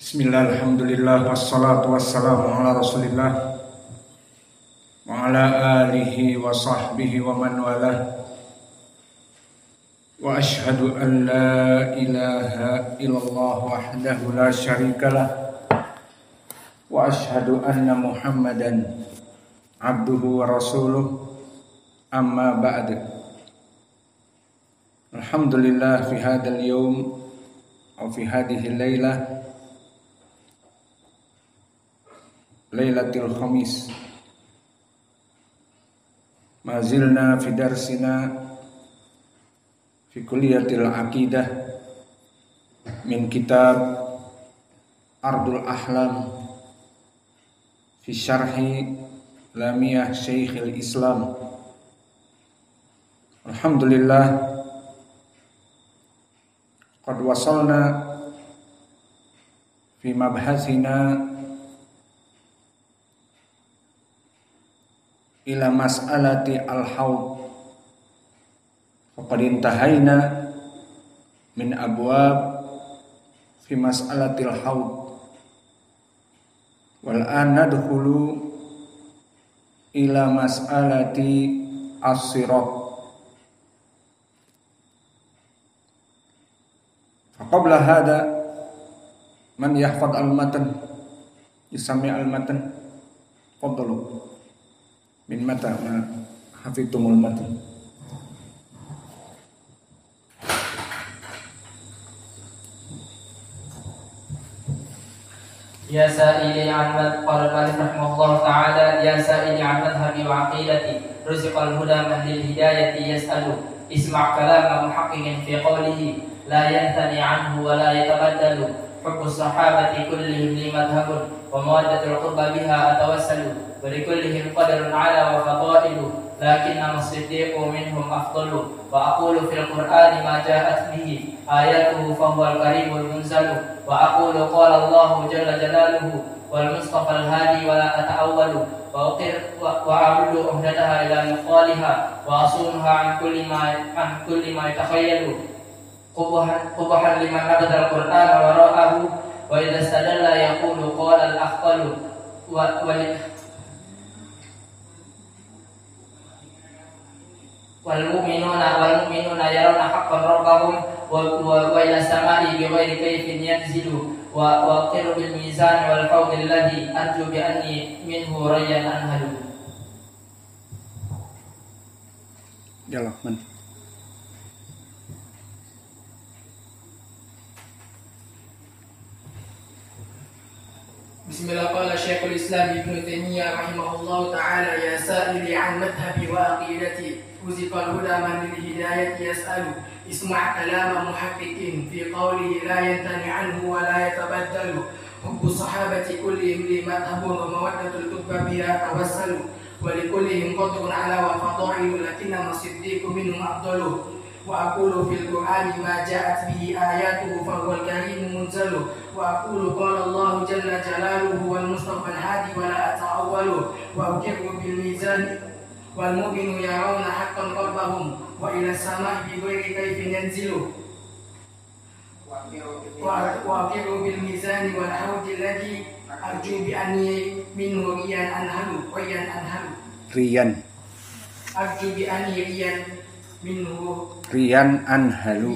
Bismillah, alhamdulillah, wassalatu wassalamu ala rasulillah wa ala alihi wa sahbihi wa man walah. Wa ashhadu an la ilaha illallah wahdahu la syarikalah wa ashhadu anna muhammadan abduhu wa rasuluh, amma ba'd. Alhamdulillah fi hadal yawm aw fi hadhihi laylah, Lailatul Khamis, mazilna fi darsina fi kulliyatil aqidah min kitab Ardul Ahlam fi syarhi Lamiyah Syekhul Islam. Alhamdulillah, qad wasalna fi mabhasina ila mas'alati al-haud. Faqad intahaina min abwab fi mas'alatil haud. Wal an nadkhulu ila mas'alati as-sirat. Faqabla hada, man yahfad al-matan yusami al-matan. Fadlu min mata ma hafidtumul matan. Ya sa'ili an qala al-alif rahimahullah ta'ala, ya sa'ili an madhhabi wa aqidati rizqal huda man lil hidayati yas'alu isma' kalam muhaqqiqin fi qawlihi la yanthani anhu wa la yatabaddalu hubbu sahabati kullihim li madhhabun wa mawaddatul qurba biha atawassalu wa likullihim qadarun ala wa fadailu lakinna as-siddiqu minhum afdalu wa aqulu fil qur'ani ma ja'at bihi ayatuhu fa huwa al-karimul munzalu wa aqulu qala Allahu jalla jalaluhu wal mustafa al-hadi wa la ata'awwalu wa a'budu uhdataha ila nuqaliha wa asunha an kulli ma takhayyalu qubahan liman nabada al-qur'ana wa ra'ahu wa idza istadalla yaqulu qala al-akhtalu wal mu'minuna yarawna haqqan rabbahum wa ila samai bi ghairi kayfin yanzilu wa qiru bil mizan wal fawd alladhi arju bi anni minhu rayyan anhalu. Yalah, man. Bismillah, qala Syekhul Islam Ibnu Taimiyah rahimahullahu ta'ala, ya sa'ili an madhhabi wa aqidati uziqal huda man lil hidayati yas'alu isma' kalama muhaqqiqin fi qawlihi la yantani anhu wa la yatabaddalu hubbu sahabati kullihim li madhhabun wa mawaddatul qurba biha tawassalu wa likullihim qadrun ala wa fadailu lakinna as-siddiqu minhum afdalu wa aqulu fil qur'ani ma ja'at bihi ayatuhu fa huwal karimul munzalu wa aqulu qala Allahu jalla jalaluhu wal mustafa al-hadi wa la ata'awwalu wa uqiru bil mizan wal mu'minu yarawna haqqan rabbahum wa ila samai bi ghairi kayfin yanzilu wa uqiru bil mizan wal hawdi alladhi arju bi anni minhu riyan anhalu arju bi anni riyan minhu Riyan anhalu.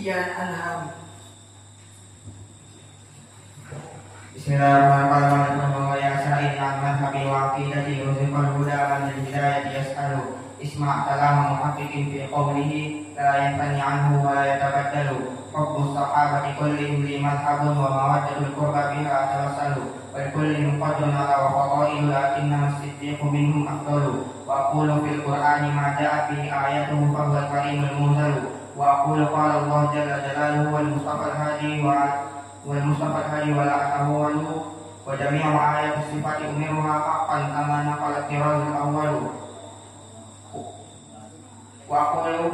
Bismillahirrahmanirrahim. Ya sa'il an madhhabi wa aqidati rizqal huda man lil hidayati yas'alu isma' kalam muhaqqiqin fi qawlihi la yanfani anhu wa la yatabaddalu hubbu sahabati kullihim li madhhabun wa mawaddatul qurba biha tawassalu wa kullihim qadrun ala wa fadailu lakinna as-siddiqu minhum afdalu wa aqulu fil qur'ani ma ja'a bihi ayatuhu fa huwa al-karimul munzalu wa aqulu qala Allah jalla jalaluhu wal mustafa al-hadi wa la ata'awwalu wa jami'u ayati sifati umiruha haqqan kama naqala tiraz al-awwalu wa aqulu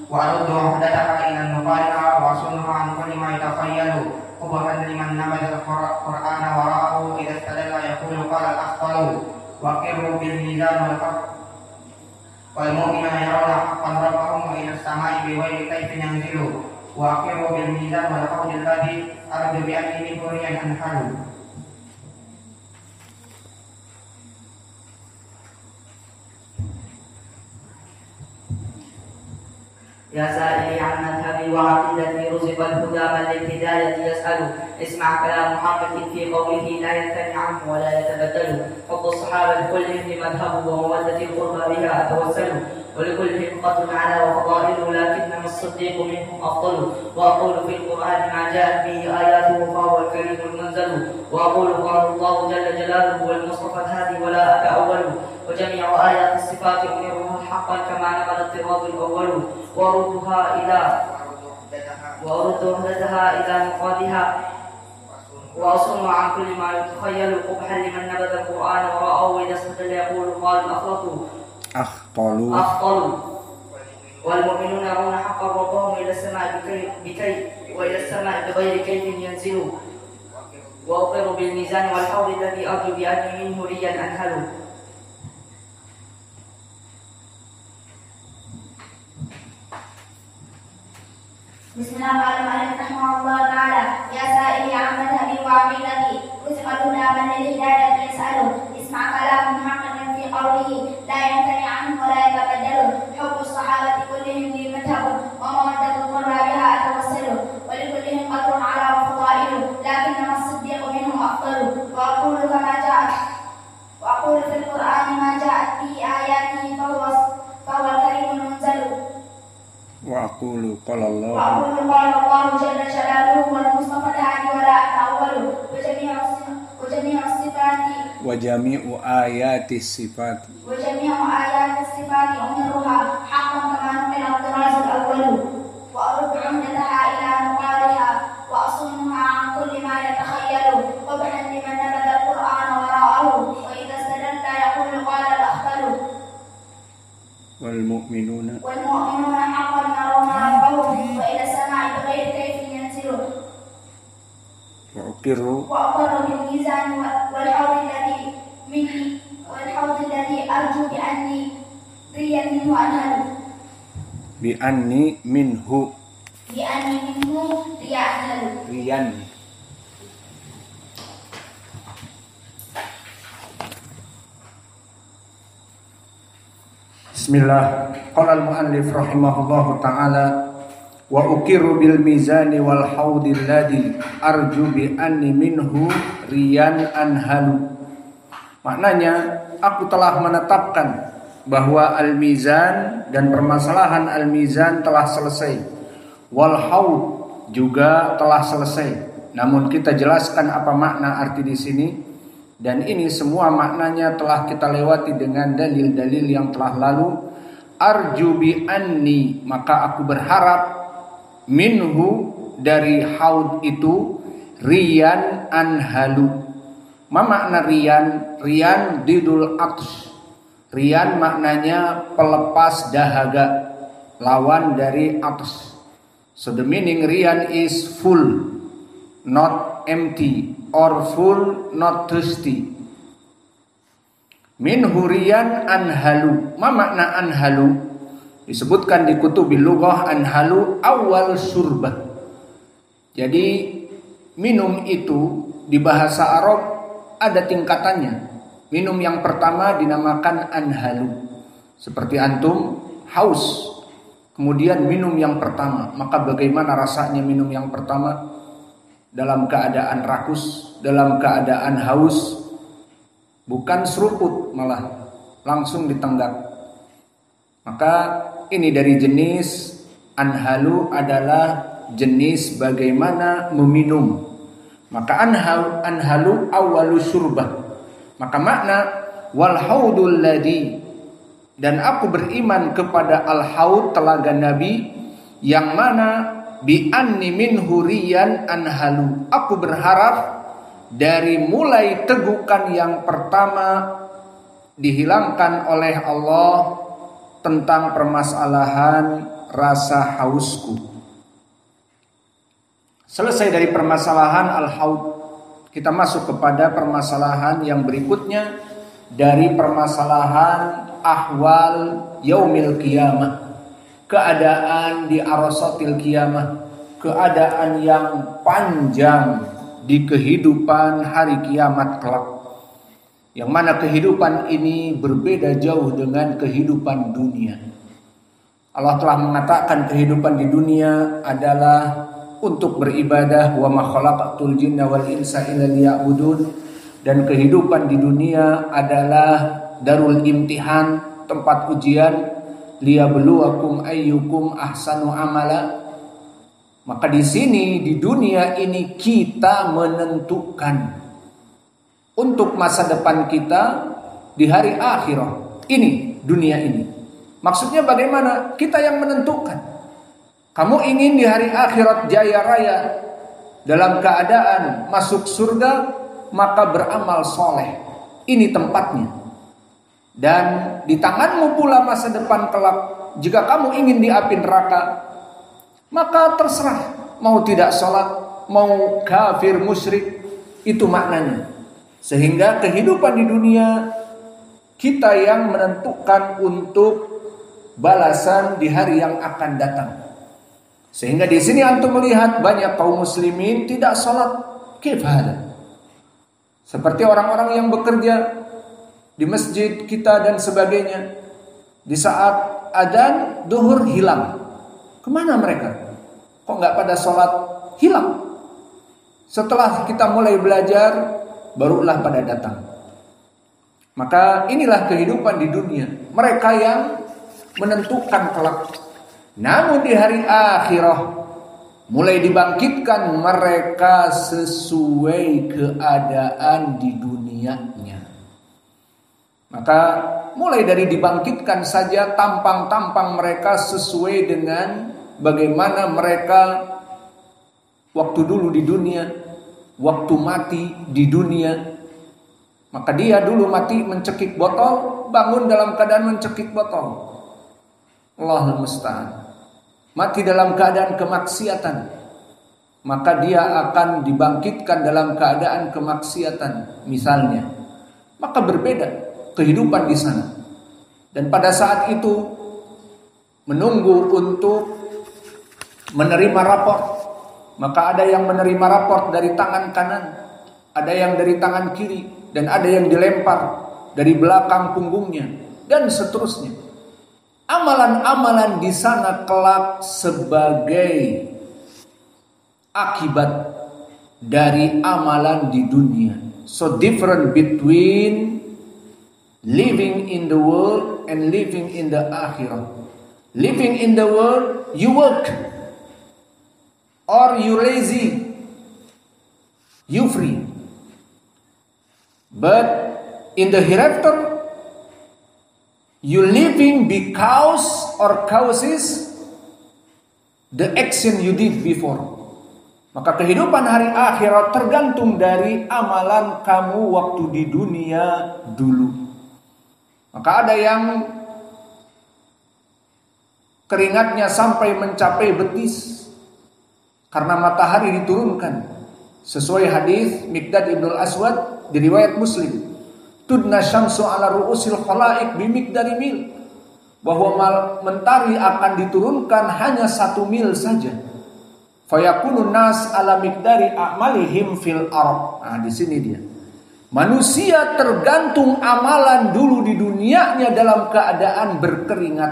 wa aruddu uhdataha ila nuqaliha wa sunha an kulli ma yatakhayyalu qubahan liman nabada al-qur'ana wa ra'ahu idza istadalla yaqulu qala al-akhtalu wa qirru bil mizan wal mu'minuna yarawna haqqan rabbahum wa إلى السماء بغير كيف ينزل وأقر بالميزان والحوض الذي أرجو بأني منه ريا أنحل. يا سائلي عن مذهبي وعقيدتي رزق الهدى من للهداية يسأل اسمع كلام محقق في قوله لا ينثني عنه ولا يتبدل حب الصحابة كلهم لمذهبه ومودة القربى بها أتوسل ولكلهم قدر على وفضائل لكنما الصديق منهم أفضل وأقول في القرآن ما جاءت به آياته فهو الكريم المنزل وأقول قال الله جل جلاله والمصطفى الهادي ولا أتأول وجميع آيات الصفات أمرها حقا كما نقل الطراز الأول وردها إلى مقادها وأصون عن كل ما يتخيل قبحا لمن نبذ القرآن ورأوا إذا استدل يقول قال أخطلوا والمؤمنون يرون حقا ربهم إلى السماء وإلى السماء بغير كيف ينزلوا وأقر بالميزان والحوض الذي أرجو بأني منه ريا أنهل. بسم الله الرحمن الرحيم رحمه الله تعالى. يا سائلي عن مذهبي وعقيدتي رزق الهدى من للهداية يسأل اسمع كلام محقق في قوله لا ينثني عنه ولا يتبدل حب الصحابة كلهم لي مذهب ومودة القربى بها أتوسل ولكلهم قدر على وفضائل لكنما الصديق منهم أفضل وأقول في القرآن ما جاءت به آياته فهو الكريم المنزل وأقول قال الله جل جلاله والمصطفى الهادي ولا أتأول وجميع آيات الصفات أمرها حقا كما نقل الطراز الأول وأرد عمدتها إلى مقالها وأصونها عن كل ما يتخيل قبحا لمن نبذ القرآن وراءه وإذا استدل يقول قال الأخبل والمؤمنون حقا يرون ربهم وإلى السماء بغير كيف ينزل وأقر بالميزان والحوض الذي أرجو بأني ريا منه أنهل بأني منه ريا أنهل. Bismillah. Qala al-muallif rahimahullahu ta'ala wa uqiru bil mizani wal haudil ladzi arju bi anni minhu riyan anhalu. Maknanya aku telah menetapkan bahwa al-mizan dan permasalahan al-mizan telah selesai. Wal haud juga telah selesai. Namun kita jelaskan apa makna arti di sini. Dan ini semua maknanya telah kita lewati dengan dalil-dalil yang telah lalu. Arju bi anni, maka aku berharap minhu dari haud itu riyan anhalu. Ma makna riyan? Riyan didul aqs. Riyan maknanya pelepas dahaga, lawan dari aqs. So the meaning riyan is full, not empty, or full, not thirsty. Min huriyan anhalu. Ma makna anhalu? Disebutkan di kutubil lughah anhalu awal surbah. Jadi minum itu di bahasa Arab ada tingkatannya. Minum yang pertama dinamakan anhalu. Seperti antum haus, kemudian minum yang pertama. Maka bagaimana rasanya minum yang pertama? Dalam keadaan rakus, dalam keadaan haus, bukan seruput, malah langsung ditenggak. Maka ini dari jenis anhalu adalah jenis bagaimana meminum. Maka anhalu awalu surbah. Maka makna wal haudul ladzi, dan aku beriman kepada al haud telaga Nabi yang mana bi anni min huriyan anhalu. Aku berharap dari mulai tegukan yang pertama dihilangkan oleh Allah tentang permasalahan rasa hausku. Selesai dari permasalahan al-haud, kita masuk kepada permasalahan yang berikutnya dari permasalahan ahwal yaumil qiyamah, keadaan di arasatil kiamah, keadaan yang panjang di kehidupan hari kiamat kelak, yang mana kehidupan ini berbeda jauh dengan kehidupan dunia. Allah telah mengatakan kehidupan di dunia adalah untuk beribadah, wa ma khalaqatul jinna wal insa illa liya'budun, dan kehidupan di dunia adalah darul imtihan, tempat ujian, liyabluwakum ayyukum ahsanu amala. Maka di sini di dunia ini kita menentukan untuk masa depan kita di hari akhirat. Ini dunia ini. Maksudnya bagaimana? Kita yang menentukan. Kamu ingin di hari akhirat jaya raya dalam keadaan masuk surga, maka beramal soleh. Ini tempatnya. Dan di tanganmu pula masa depan kelak. Jika kamu ingin di api neraka, maka terserah. Mau tidak sholat, mau kafir musyrik, itu maknanya. Sehingga kehidupan di dunia kita yang menentukan untuk balasan di hari yang akan datang. Sehingga di sini antum melihat banyak kaum muslimin tidak sholat. Kifada. Seperti orang-orang yang bekerja di masjid kita dan sebagainya. Di saat adzan duhur hilang. Kemana mereka? Kok nggak pada sholat? Hilang. Setelah kita mulai belajar, barulah pada datang. Maka inilah kehidupan di dunia. Mereka yang menentukan kelak. Namun di hari akhirah mulai dibangkitkan mereka sesuai keadaan di dunianya. Maka mulai dari dibangkitkan saja tampang-tampang mereka sesuai dengan bagaimana mereka waktu dulu di dunia, waktu mati di dunia. Maka dia dulu mati mencekik botol, bangun dalam keadaan mencekik botol. Allahul musta'an. Mati dalam keadaan kemaksiatan, maka dia akan dibangkitkan dalam keadaan kemaksiatan misalnya. Maka berbeda kehidupan di sana. Dan pada saat itu menunggu untuk menerima raport. Maka ada yang menerima raport dari tangan kanan, ada yang dari tangan kiri, dan ada yang dilempar dari belakang punggungnya, dan seterusnya. Amalan-amalan di sana kelak sebagai akibat dari amalan di dunia. So different between living in the world and living in the akhirah. Living in the world, you work, or you lazy, you free. But in the hereafter, you living because or causes the action you did before. Maka kehidupan hari akhirat tergantung dari amalan kamu waktu di dunia dulu. Maka ada yang keringatnya sampai mencapai betis karena matahari diturunkan. Sesuai hadis Miqdad ibn al-Aswad di riwayat Muslim. Tudna syamsu ala ru'usil khalaik bimiqdari mil. Bahwa mentari akan diturunkan hanya 1 mil saja. Fayakunun nas ala miqdari a'malihim fil ard. Nah, di sini dia. Manusia tergantung amalan dulu di dunianya dalam keadaan berkeringat.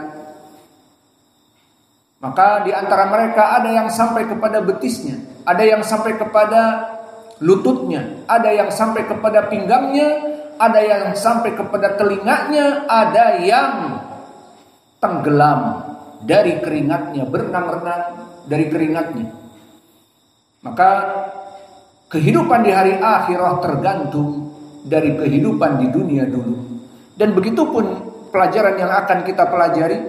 Maka di antara mereka ada yang sampai kepada betisnya, ada yang sampai kepada lututnya, ada yang sampai kepada pinggangnya, ada yang sampai kepada telinganya, ada yang tenggelam dari keringatnya, berenang-renang dari keringatnya. Maka kehidupan di hari akhirat tergantung dari kehidupan di dunia dulu. Dan begitupun pelajaran yang akan kita pelajari,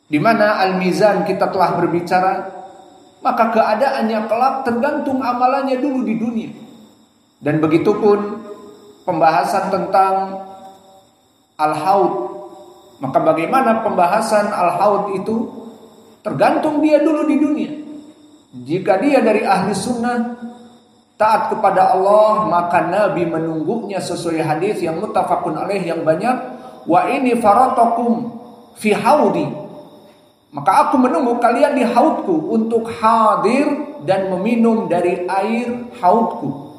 di mana al-mizan kita telah berbicara, maka keadaannya kelak tergantung amalannya dulu di dunia. Dan begitupun pembahasan tentang al-haud. Maka bagaimana pembahasan al-haud itu tergantung dia dulu di dunia. Jika dia dari ahli sunnah, taat kepada Allah, maka Nabi menunggunya sesuai hadis yang muttafaqun alaih yang banyak. Wa ini faratakum fi haudi Maka aku menunggu kalian di haudku untuk hadir dan meminum dari air haudku.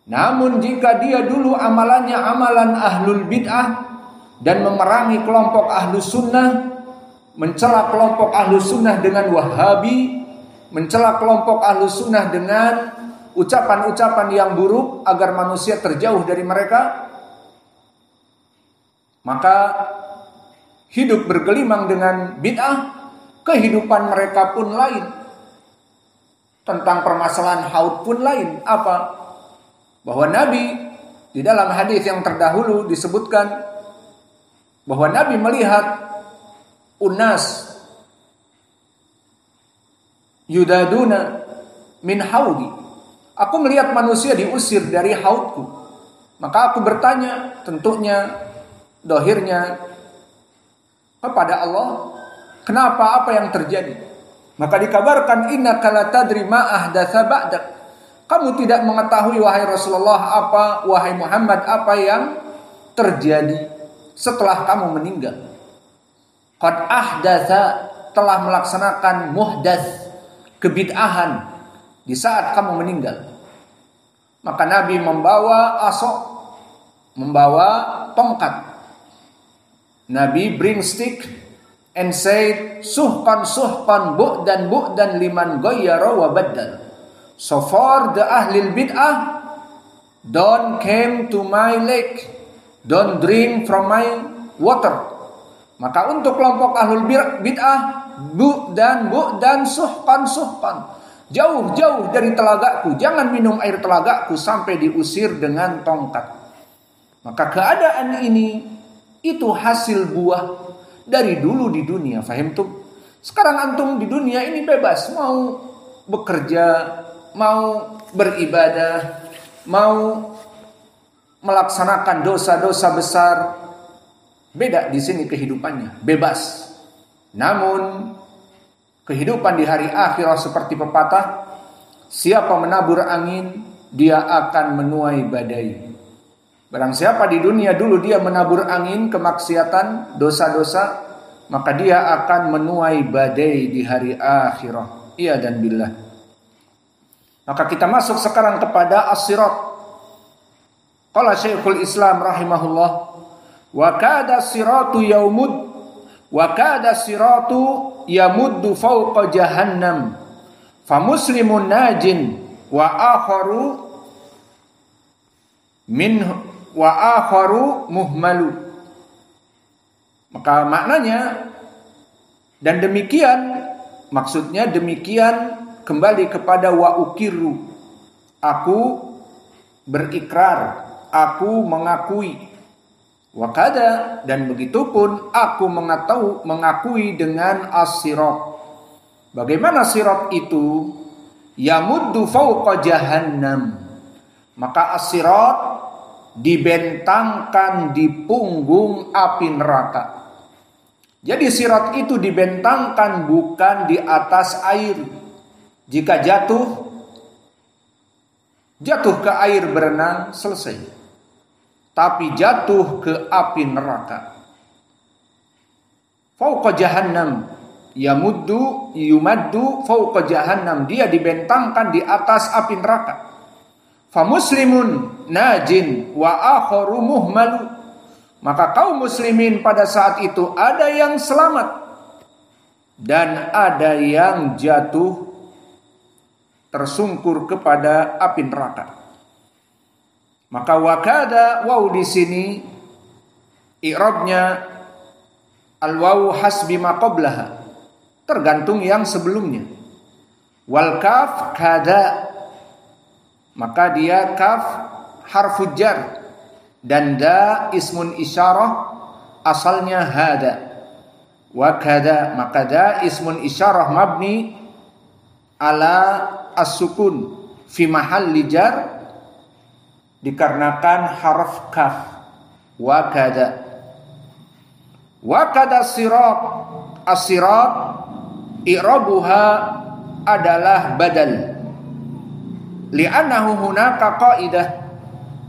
Namun jika dia dulu amalannya amalan ahlul bid'ah dan memerangi kelompok ahlus sunnah, mencela kelompok ahlus sunnah dengan wahabi, mencela kelompok ahlus sunnah dengan ucapan-ucapan yang buruk agar manusia terjauh dari mereka, maka hidup bergelimang dengan bid'ah, kehidupan mereka pun lain. Tentang permasalahan haud pun lain. Apa? Bahwa Nabi di dalam hadis yang terdahulu disebutkan bahwa Nabi melihat unas yudaduna min haudi. Aku melihat manusia diusir dari haudku. Maka aku bertanya, tentunya dohirnya kepada Allah, kenapa, apa yang terjadi? Maka dikabarkan, innaka la tadri ma ahdatsa ba'dak. Kamu tidak mengetahui wahai Rasulullah apa, wahai Muhammad, apa yang terjadi setelah kamu meninggal. Qad ahdatsa, telah melaksanakan muhdats, kebid'ahan di saat kamu meninggal. Maka Nabi membawa asok, membawa tongkat. Nabi bring stick and said, suhkan bu'dan liman ghayyara wa baddal. So for the ahlil bid'ah, don't came to my lake, don't drink from my water. Maka untuk kelompok ahlul bid'ah, bu'dan suhkan. Jauh dari telagaku, jangan minum air telagaku sampai diusir dengan tongkat. Maka keadaan ini itu hasil buah dari dulu di dunia. Fahim tuh? Sekarang antum di dunia ini bebas, mau bekerja, mau beribadah, mau melaksanakan dosa-dosa besar. Beda di sini kehidupannya, bebas. Namun kehidupan di hari akhirat seperti pepatah, siapa menabur angin, dia akan menuai badai. Barang siapa di dunia dulu dia menabur angin kemaksiatan, dosa-dosa, maka dia akan menuai badai di hari akhirat. Iya dan billah. Maka kita masuk sekarang kepada as-sirat. Qala Syekhul Islam rahimahullah, wa kada siratu yamuddu fawqa jahannam, fa muslimun najin wa akharu muhmalu. Maka maknanya dan demikian, maksudnya demikian kembali kepada wa ukiru, aku berikrar, aku mengakui, wa kada, dan begitupun aku mengakui dengan as-sirat. Bagaimana sirat itu? Yamuddu fawqa jahannam. Maka as-sirat dibentangkan di punggung api neraka. Jadi sirat itu dibentangkan bukan di atas air. Jika jatuh ke air berenang selesai. Tapi jatuh ke api neraka. Fauqa jahannam, yumaddu fauqa jahannam, dia dibentangkan di atas api neraka. Fa muslimun najin wa akharu muhmalu. Maka kaum muslimin pada saat itu ada yang selamat dan ada yang jatuh tersungkur kepada api neraka. Maka wakada, waw di sini i'rabnya al-waw hasbi ma qablaha, tergantung yang sebelumnya. Wal kaf kada, maka dia kaf harfu jar dan da ismun isyarah, asalnya hada. Wa kada, maka da ismun isyarah mabni ala as-sukun fi mahalli jar, dikarenakan harf kaf. Wa kada sirat, as-sirat i'rabuha adalah badal, li'annahu hunaka qaidah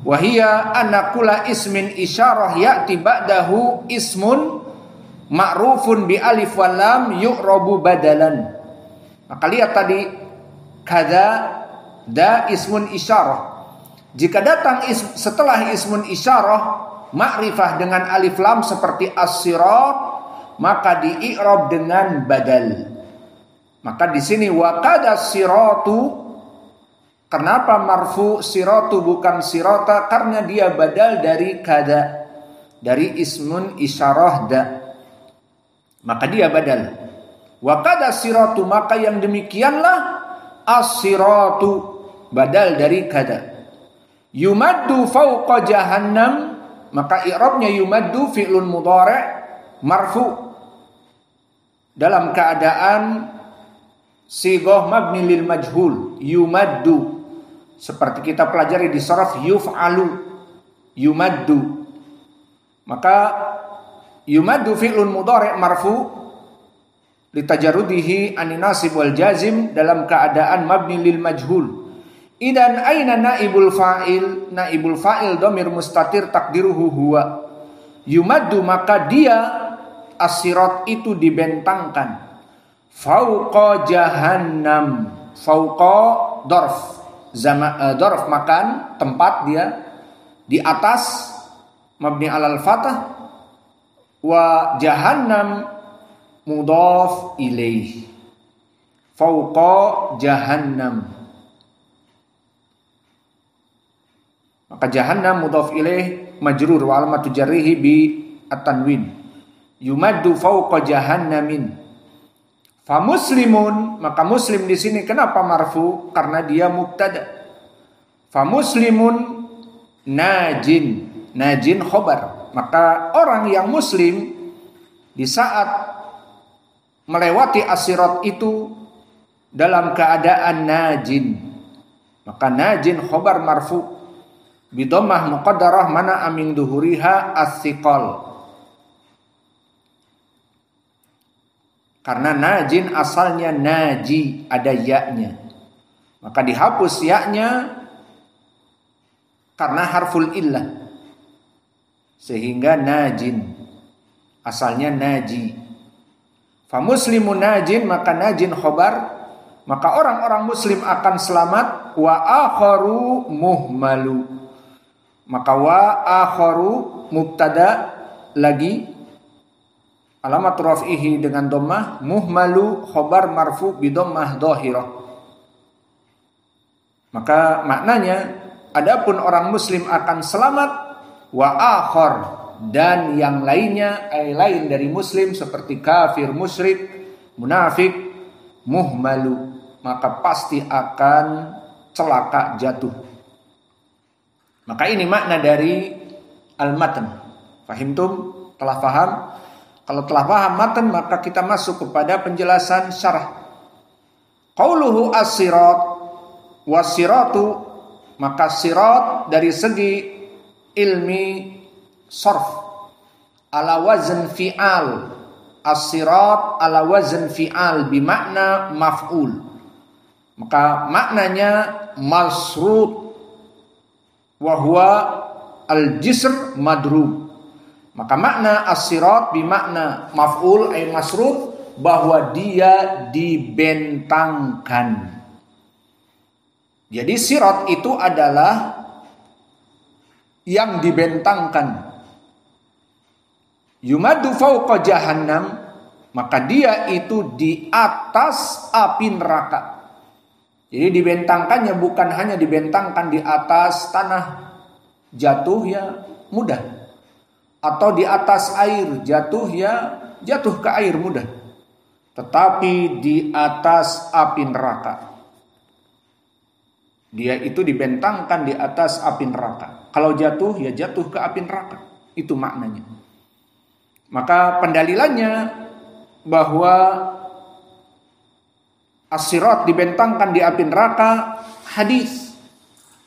wa hiya anna kulla ismin isyarah ya'ti ba'dahu ismun ma'rufun bi alif wal lam yu'rabu badalan. Maka lihat tadi kada da ismun isyarah. Jika datang setelah ismun isyarah ma'rifah dengan alif lam seperti as-sirat, maka di-i'rab dengan badal. Maka di sini wa kada siratu, kenapa marfu siratu bukan sirata? Karena dia badal dari kada, dari ismun isyarah da. Maka dia badal. Wa kada siratu, maka yang demikianlah as-siratu, badal dari kada. Yumaddu fauqa jahannam, maka i'rabnya yumaddu fi'lun mudhari' marfu dalam keadaan sighah mabni lil majhul, yumaddu, seperti kita pelajari di sharaf yuf'alu, yumaddu. Maka yumaddu fi'lun mudhari' marfu litajarrudihi anin nasib wal jazim dalam keadaan mabni lil majhul. Idan aina naibul fa'il? Naibul fa'il dhamir mustatir takdiruhu huwa. Yumaddu, maka dia as-sirat itu dibentangkan. Fauqa jahannam. Fauqa dorf. Dorf makan, tempat dia. Di atas mabni alal fatah. Wa jahannam mudhaf ilaih. Fauqa jahannam. Maka jahannam mudhaf ilaih majrur wa alamatu jarrihi bi at-tanwin. Yumaddu fawqa jahannamin. Fa muslimun, maka muslim di sini kenapa marfu? Karena dia mubtada. Fa muslimun najin. Najin khobar. Maka orang yang muslim di saat melewati as-sirat itu dalam keadaan najin. Maka najin khobar marfu bidomah muqaddarah mana amin duhuriha as-siqal. Karena najin asalnya naji, ada ya-nya. Maka dihapus ya-nya karena harful illah. Sehingga najin asalnya naji. Fa muslimun najin, maka najin khobar, maka orang-orang muslim akan selamat. Wa akharu muhmalu, maka wa akharu mubtada lagi alamat raf'ihi dengan dhammah, muhmalu khobar marfu bi dhammah dhahirah. Maka maknanya adapun orang muslim akan selamat, wa akhar, dan yang lainnya lain dari muslim seperti kafir, musyrik, munafik, muhmalu, maka pasti akan celaka, jatuh. Maka ini makna dari al-matan. Fahimtum? Telah faham? Kalau telah paham matan, maka kita masuk kepada penjelasan syarah. Qauluhu as-sirat was-siratu, maka sirat dari segi ilmi sarf ala wazn fi'al. As-sirat ala wazn fi'al bimakna maf'ul. Maka maknanya masrut wa huwa al-jisr madrub. Maka makna as-sirat bimakna maf'ul ay masrut, bahwa dia dibentangkan. Jadi sirat itu adalah yang dibentangkan. Yumaddu fawqa jahannam, maka dia itu di atas api neraka. Jadi dibentangkannya bukan hanya dibentangkan di atas tanah, jatuh ya mudah. Atau di atas air, jatuh ya jatuh ke air mudah. Tetapi di atas api neraka. Dia itu dibentangkan di atas api neraka. Kalau jatuh ya jatuh ke api neraka. Itu maknanya. Maka pendalilannya bahwa as-sirat dibentangkan di api neraka, hadis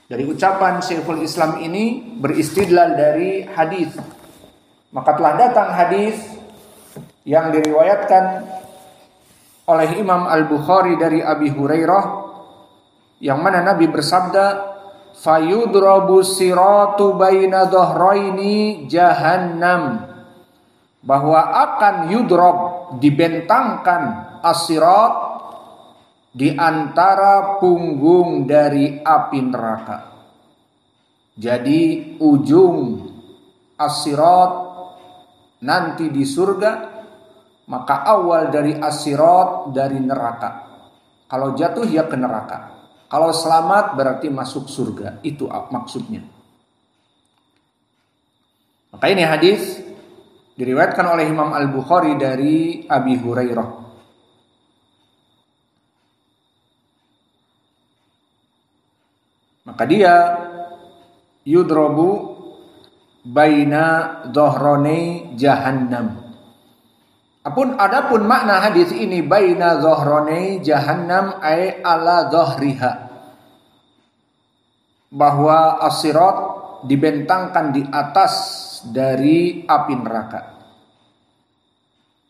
dari ucapan Syekhul Islam ini beristidlal dari hadis. Maka telah datang hadis yang diriwayatkan oleh Imam Al-Bukhari dari Abi Hurairah, yang mana Nabi bersabda, fayudrabu siratu baina dhahraini jahannam bahwa akan yudrob, dibentangkan as-sirat di antara punggung dari api neraka. Jadi ujung as-sirat nanti di surga, maka awal dari as-sirat dari neraka. Kalau jatuh ya ke neraka. Kalau selamat berarti masuk surga. Itu maksudnya. Maka ini hadis diriwayatkan oleh Imam Al-Bukhari dari Abi Hurairah. Maka dia yudrobu baina dhahrani jahannam. Adapun makna hadis ini baina dhahrani jahannam ay ala dhahriha, bahwa as-sirat dibentangkan di atas dari api neraka.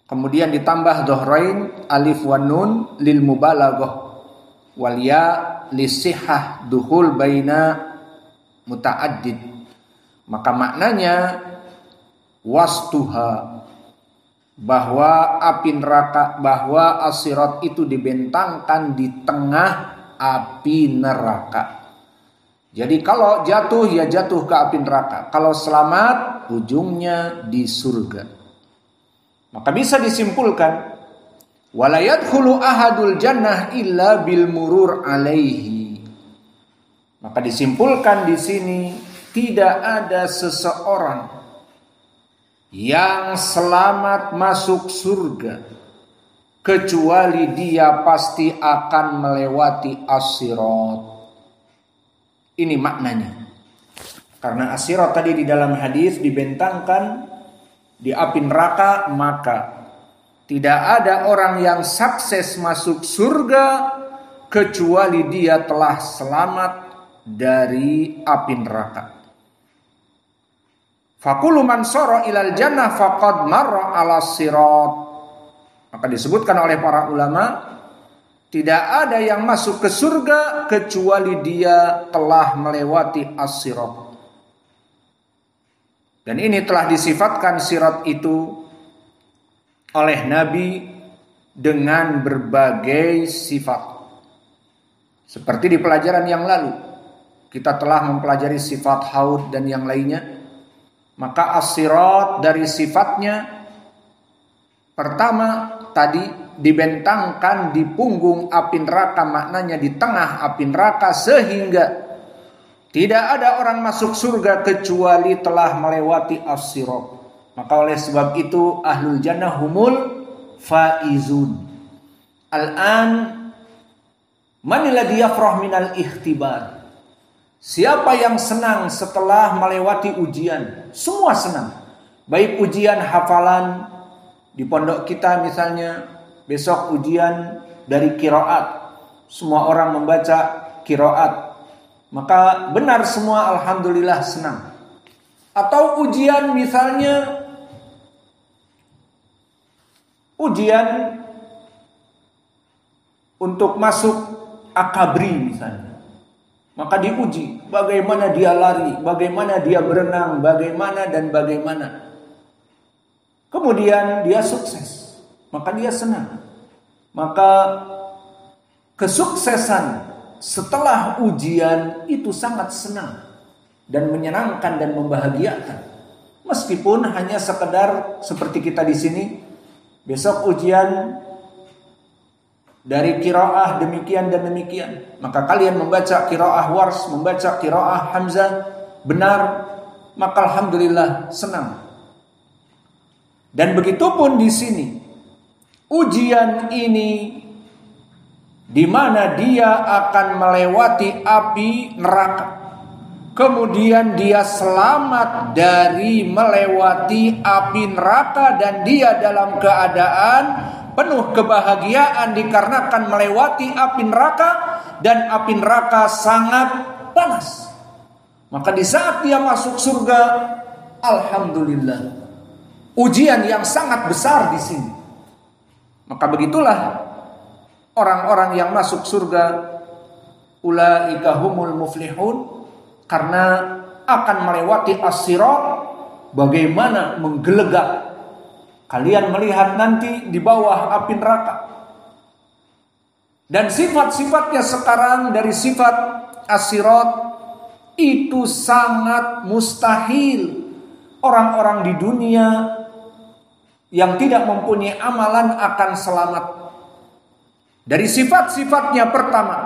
Kemudian ditambah dhahrain alif wan nun lil mubalaghah wal ya lisihah dukhul baina muta'addid. Maka maknanya wastuha, bahwa api neraka, bahwa as-sirat itu dibentangkan di tengah api neraka. Jadi kalau jatuh ya jatuh ke api neraka, kalau selamat ujungnya di surga. Maka bisa disimpulkan wala yadkhulu ahadul jannah illa bil murur alaihi. Maka disimpulkan di sini tidak ada seseorang yang selamat masuk surga kecuali dia pasti akan melewati as-sirat. Ini maknanya. Karena as-sirat tadi di dalam hadis dibentangkan di api neraka, maka tidak ada orang yang sukses masuk surga kecuali dia telah selamat dari api neraka. Faqulu man sara ilal jannah faqad marra ala sirat. Maka disebutkan oleh para ulama, tidak ada yang masuk ke surga kecuali dia telah melewati as-sirat. Dan ini telah disifatkan sirat itu oleh Nabi dengan berbagai sifat. Seperti di pelajaran yang lalu, kita telah mempelajari sifat haud dan yang lainnya. Maka as-sirat dari sifatnya, pertama tadi dibentangkan di punggung api neraka, maknanya di tengah api neraka, sehingga tidak ada orang masuk surga kecuali telah melewati as-sirat. Maka oleh sebab itu ahlul jannah humul faizun. Al-an man alladhi yafrah minal ikhtibar. Siapa yang senang setelah melewati ujian? Semua senang. Baik ujian hafalan di pondok kita misalnya, besok ujian dari qiraat. Semua orang membaca qiraat. Maka benar semua, alhamdulillah senang. Atau ujian misalnya, ujian untuk masuk akabri misalnya. Maka diuji bagaimana dia lari, bagaimana dia berenang, bagaimana dan bagaimana. Kemudian dia sukses, maka dia senang. Maka kesuksesan setelah ujian itu sangat senang dan menyenangkan dan membahagiakan. Meskipun hanya sekedar seperti kita di sini, besok ujian dari qiraah demikian dan demikian, maka kalian membaca qiraah Wars, membaca qiraah Hamzah benar, maka alhamdulillah senang. Dan begitupun di sini, ujian ini di mana dia akan melewati api neraka, kemudian dia selamat dari melewati api neraka dan dia dalam keadaan penuh kebahagiaan dikarenakan melewati api neraka, dan api neraka sangat panas. Maka di saat dia masuk surga, alhamdulillah, ujian yang sangat besar di sini. Maka begitulah orang-orang yang masuk surga, ulaika humul muflihun, karena akan melewati as-sirat, bagaimana menggelegak Kalian melihat nanti di bawah api neraka. Dan sifat-sifatnya sekarang dari sifat as-sirat itu sangat mustahil orang-orang di dunia yang tidak mempunyai amalan akan selamat. Dari sifat-sifatnya pertama,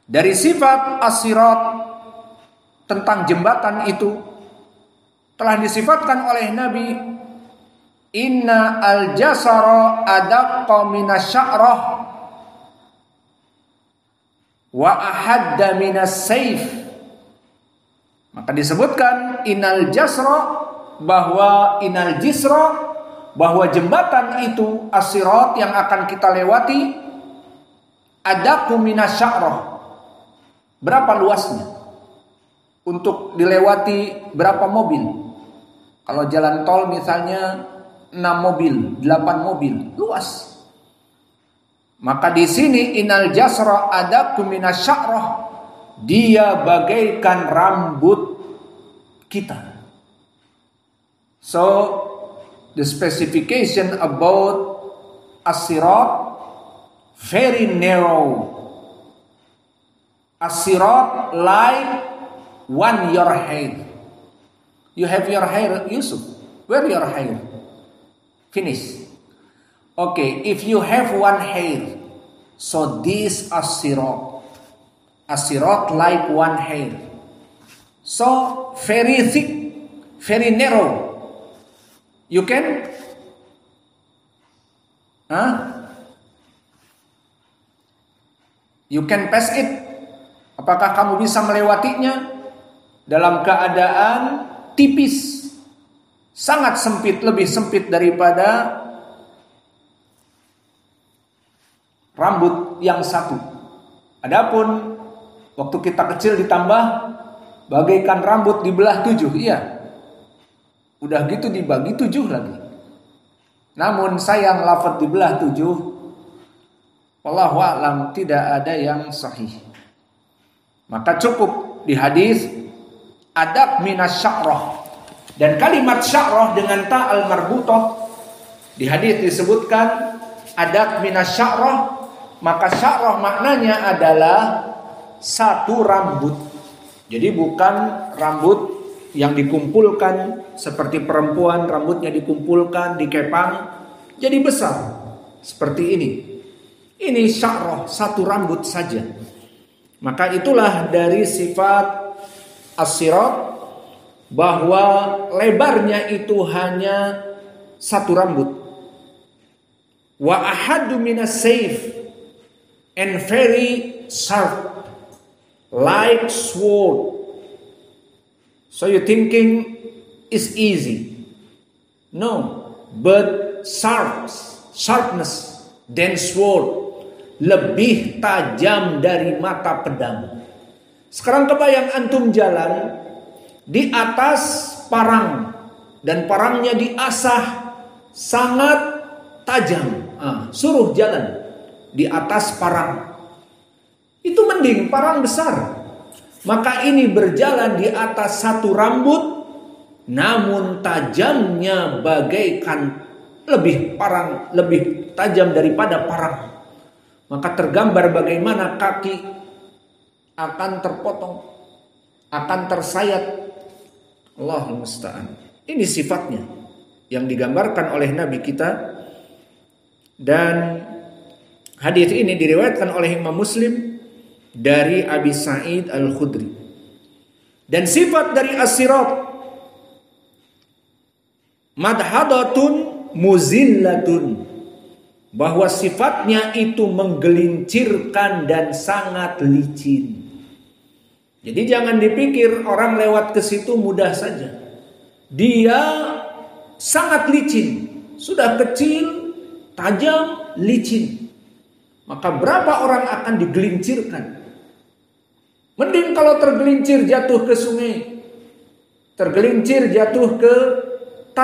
dari sifat as-sirat tentang jembatan itu telah disifatkan oleh Nabi, inna al-jasara adaqqa minasya'rah wa ahadda minas sayf. Maka disebutkan innal jasra, bahwa innal jisra, bahwa jembatan itu as-sirat yang akan kita lewati adaqqa minasya'rah. Berapa luasnya? Untuk dilewati berapa mobil? Kalau jalan tol misalnya 6 mobil, 8 mobil, luas. Maka di sini innal jasra adaqqa minasya'rah, dia bagaikan rambut kita. So the specification about as-sirat very narrow. As-sirat like one your hair. You have your hair, Yusuf. Where your hair? Finish. Okay, if you have one hair, so this as-sirat. As-sirat like one hair. So very thick, very narrow. You can You can pass it. Apakah kamu bisa melewatinya dalam keadaan tipis, sangat sempit, lebih sempit daripada rambut yang satu. Adapun waktu kita kecil ditambah bagaikan rambut dibelah 7, iya. Udah gitu dibagi 7 lagi. Namun sayang lafaz dibelah 7, wallahu a'lam, tidak ada yang sahih. Maka cukup di hadis adab minasya'rah. Dan kalimat sya'rah dengan ta al marbutah di hadis disebutkan adab minasya'rah. Maka sya'rah maknanya adalah satu rambut. Jadi bukan rambut yang dikumpulkan seperti perempuan, rambutnya dikumpulkan, dikepang jadi besar seperti ini. Ini sya'rah, satu rambut saja. Maka itulah dari sifat as-sirat, bahwa lebarnya itu hanya satu rambut. Wa ahadu minas sayf, and very sharp like sword. So you thinking is easy? No, but sharpness than sword, lebih tajam dari mata pedang. Sekarang kebayang antum jalan di atas parang dan parangnya diasah sangat tajam. Suruh jalan di atas parang, itu mending parang besar. Maka ini berjalan di atas satu rambut, namun tajamnya bagaikan lebih tajam daripada parang. Maka tergambar bagaimana kaki akan terpotong, akan tersayat. Allahul musta'an. Ini sifatnya yang digambarkan oleh Nabi kita. Dan hadis ini diriwayatkan oleh Imam Muslim dari Abi Sa'id Al-Khudri. Dan sifat dari as-sirat madhadatun muzillatun, bahwa sifatnya itu menggelincirkan dan sangat licin. Jadi jangan dipikir orang lewat ke situ mudah saja. Dia sangat licin, sudah kecil, tajam, licin. Maka berapa orang akan digelincirkan? Mending kalau tergelincir jatuh ke sungai, tergelincir jatuh ke